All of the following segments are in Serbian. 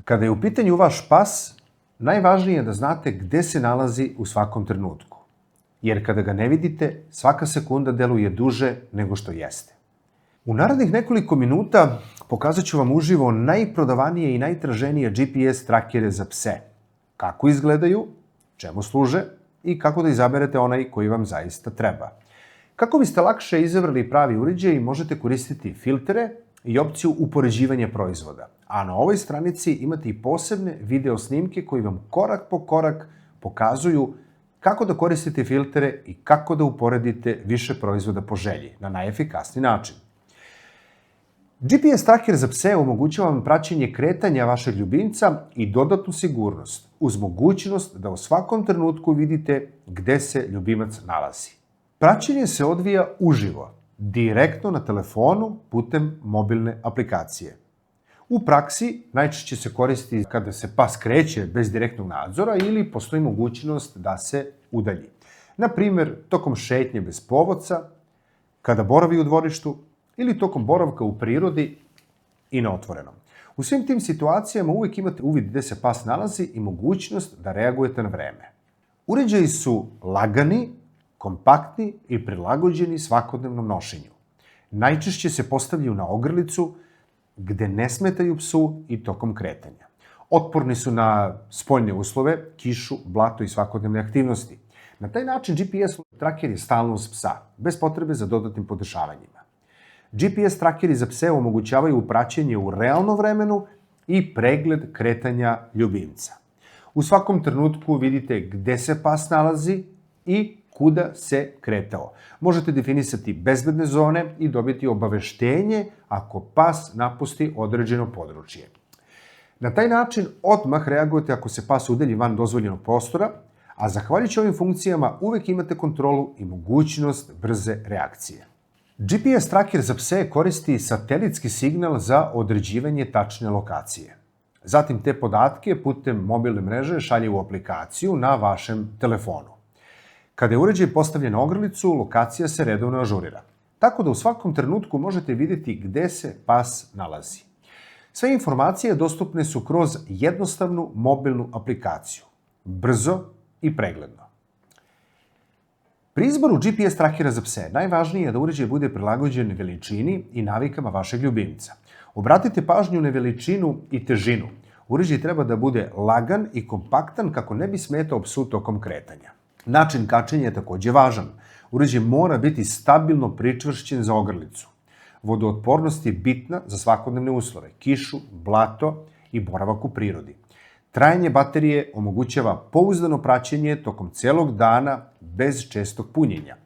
Kada je u pitanju vaš pas, najvažnije je da znate gde se nalazi u svakom trenutku. Jer kada ga ne vidite, svaka sekunda deluje duže nego što jeste. U narednih nekoliko minuta pokazat ću vam uživo najprodavanije i najtraženije GPS trakere za pse. Kako izgledaju, čemu služe i kako da izaberete onaj koji vam zaista treba. Kako biste lakše izabrali pravi uređaj, možete koristiti filtere i opciju upoređivanja proizvoda. A na ovoj stranici imate i posebne video snimke koji vam korak po korak pokazuju kako da koristite filtere i kako da uporedite više proizvoda po želji na najefikasniji način. GPS traker za pse omogućava vam praćenje kretanja vašeg ljubimca i dodatnu sigurnost, uz mogućnost da u svakom trenutku vidite gde se ljubimac nalazi. Praćenje se odvija uživo, direktno na telefonu putem mobilne aplikacije. U praksi najčešće se koristi kada se pas kreće bez direktnog nadzora ili postoji mogućnost da se udalji. Na primer, tokom šetnje bez povodca, kada boravi u dvorištu ili tokom boravka u prirodi i na otvorenom. U svim tim situacijama uvijek imate uvid gde se pas nalazi i mogućnost da reagujete na vreme. Uređaji su lagani, kompaktni i prilagođeni svakodnevnom nošenju. Najčešće se postavljaju na ogrlicu gde ne smetaju psu i tokom kretanja. Otporni su na spoljne uslove, kišu, blato i svakodnevne aktivnosti. Na taj način GPS traker je stalno uz psa, bez potrebe za dodatnim podešavanjima. GPS trakeri za pse omogućavaju praćenje u realnom vremenu i pregled kretanja ljubimca. U svakom trenutku vidite gde se pas nalazi i kuda se kretao. Možete definisati bezbedne zone i dobiti obaveštenje ako pas napusti određeno područje. Na taj način odmah reagujete ako se pas udalji van dozvoljenog prostora, a zahvaljujući ovim funkcijama uvek imate kontrolu i mogućnost brze reakcije. GPS traker za pse koristi satelitski signal za određivanje tačne lokacije. Zatim te podatke putem mobilne mreže šalje u aplikaciju na vašem telefonu. Kada je uređaj postavljen na ogrlicu, lokacija se redovno ažurira. Tako da u svakom trenutku možete vidjeti gde se pas nalazi. Sve informacije dostupne su kroz jednostavnu mobilnu aplikaciju. Brzo i pregledno. Pri izboru GPS trakera za pse najvažnije je da uređaj bude prilagođen veličini i navikama vašeg ljubimca. Obratite pažnju na veličinu i težinu. Uređaj treba da bude lagan i kompaktan kako ne bi smetao psu tokom kretanja. Način kačenja je takođe važan. Uređaj mora biti stabilno pričvršćen za ogrlicu. Vodootpornost je bitna za svakodnevne uslove, kišu, blato i boravak u prirodi. Trajanje baterije omogućava pouzdano praćenje tokom celog dana bez čestog punjenja.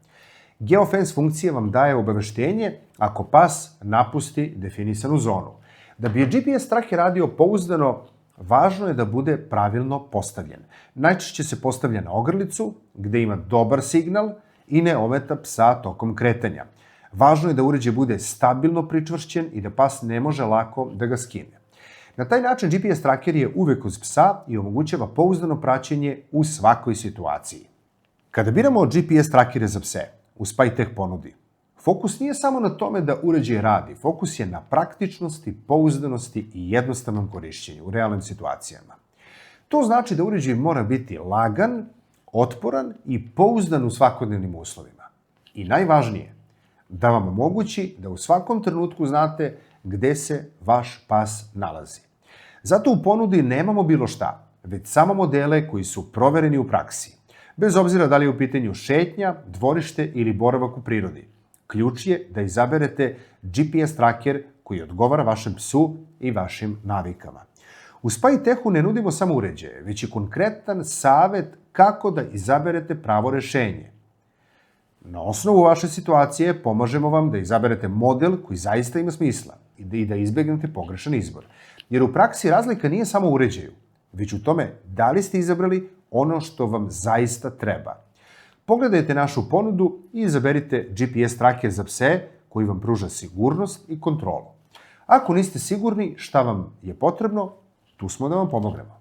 Geofence funkcija vam daje obaveštenje ako pas napusti definisanu zonu. Da bi GPS traker radio pouzdano, važno je da bude pravilno postavljen. Najčešće se postavlja na ogrlicu, gde ima dobar signal i ne ometa psa tokom kretanja. Važno je da uređaj bude stabilno pričvršćen i da pas ne može lako da ga skine. Na taj način GPS traker je uvek uz psa i omogućava pouzdano praćenje u svakoj situaciji. Kada biramo GPS trakere za pse u SpyTech ponudi, fokus nije samo na tome da uređaj radi, fokus je na praktičnosti, pouzdanosti i jednostavnom korišćenju u realnim situacijama. To znači da uređaj mora biti lagan, otporan i pouzdan u svakodnevnim uslovima. I najvažnije, da vam omogući da u svakom trenutku znate gde se vaš pas nalazi. Zato u ponudi nemamo bilo šta, već samo modele koji su provereni u praksi. Bez obzira da li je u pitanju šetnja, dvorište ili boravak u prirodi. Ključ je da izaberete GPS traker koji odgovara vašem psu i vašim navikama. U SpyTechu ne nudimo samo uređaje, već i konkretan savet kako da izaberete pravo rešenje. Na osnovu vaše situacije pomažemo vam da izaberete model koji zaista ima smisla i da izbegnete pogrešan izbor. Jer u praksi razlika nije samo u uređaju, već u tome da li ste izabrali ono što vam zaista treba. Pogledajte našu ponudu i izaberite GPS traker za pse koji vam pruža sigurnost i kontrolu. Ako niste sigurni šta vam je potrebno, tu smo da vam pomognemo.